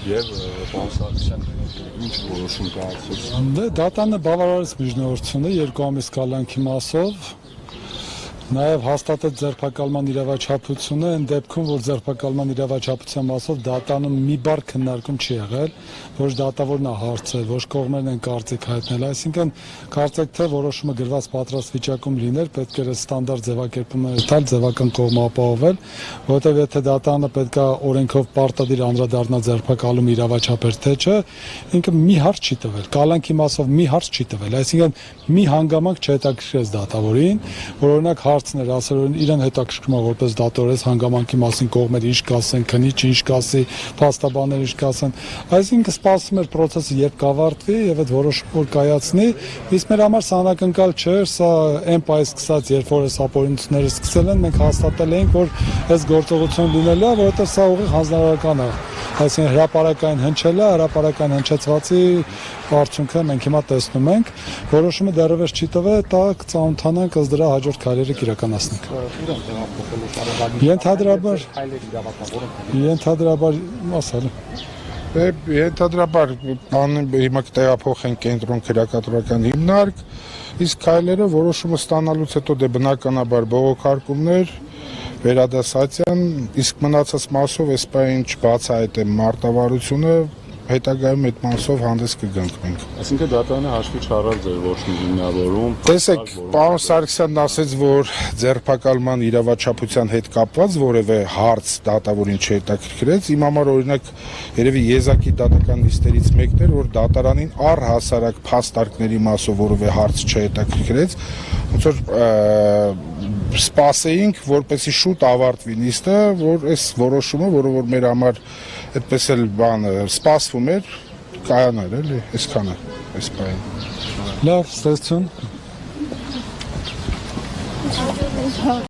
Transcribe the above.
եւ պարոն Սարգսյան ինչ որոշում կայացրեց։ Դե դատանը բավարարեց միջնորդությունը 2 ամիս կալանքի մասով, նաև հաստատեց ձերբակալման իրավաչափությունը, այն դեպքում, որ ձերբակալման իրավաչափության մասով դատանը մի բառ քննարկում չի եղել, ոչ դատավորն է հարցել, ոչ կողմերն են կարծիք հայտնել, այսինքն կարծեք թե որոշումը գրված պատրաստ վիճակում լիներ, պետք էր ստանդարտ ձևակերպումը տալ, ձևական կողմը ապահովել, որովհետև եթե դատանը պետք է օրենքով պարտադիր անդրադառնա ձերբակալում իրավաչափեր թե չէ, ինքը մի հարց չի տվել, կալանքի մասով մի հարց չի տվել, այսինքն մի հանգամանք չհետաքրքրեց դատավորին, որ օրինակ հարցներ ասել, որ իրեն հետաքրքրում է որպես դատորես հանգամանքի մասին կողմեր ինչ կասեն, քնիչ ինչ կասի, փաստաբաններ ինչ կասեն, այսինքն սպասում էր process-ը երբ կավարտվի եւ այդ որոշումը որ կայացնի, իսկ մեր համար սա անակնկալ չէր, սա այն պայս սկսած, երբ որ այս ապօրինությունները սկսել են, մենք հաստատել էինք, որ այս գործողություն լինելու է, որովհետեւ սա ուղիղ հանձնարարական է, այսինքն հրապարակային հնչելը, հրապարակային հնչեցվածի արդյունքը մենք հիմա տեսնում ենք, որոշումը դեռևս չի տվել, դա կծանոթանանք ըստ դրա հաջորդ քայլերը կիրականացնենք։ Ենթադրաբար ասել։ Ենթադրաբար բանը հիմա կտեղափոխենք կենտրոն քրեակատվական հիմնարկ, իսկ քայլերը որոշումը ստանալուց հետո դե բնականաբար բողոքարկումներ, վերադասացիան, իսկ մնացած մասով այս պահին չբացահայտեմ մարտավարությունը, հետագայում այդ մասով հանդես կգանք մենք։ Այսինքն դատանը հաշվի չառած ձեր ոչ մի հիմնավորում։ Տեսեք, պարոն Սարգսյանն ասեց, որ ձերբակալման իրավաչափության հետ կապված որևէ հարց դատավորին չհետաքրքրեց, իմ համար օրինակ երևի եզակի դատական նիստերից մեկն էր, որ դատարանին առհասարակ փաստարկների մասով որևէ հարց չհետաքրքրեց, ոնց որ սպասեինք, որպեսզի շուտ ավարտվի նիստը, որ այս որոշումը, որը որ մեր համար այդպես էլ բանը սպասվում էր, կայանար էլի, այսքանը, այս բանը։ Լավ, ստացություն։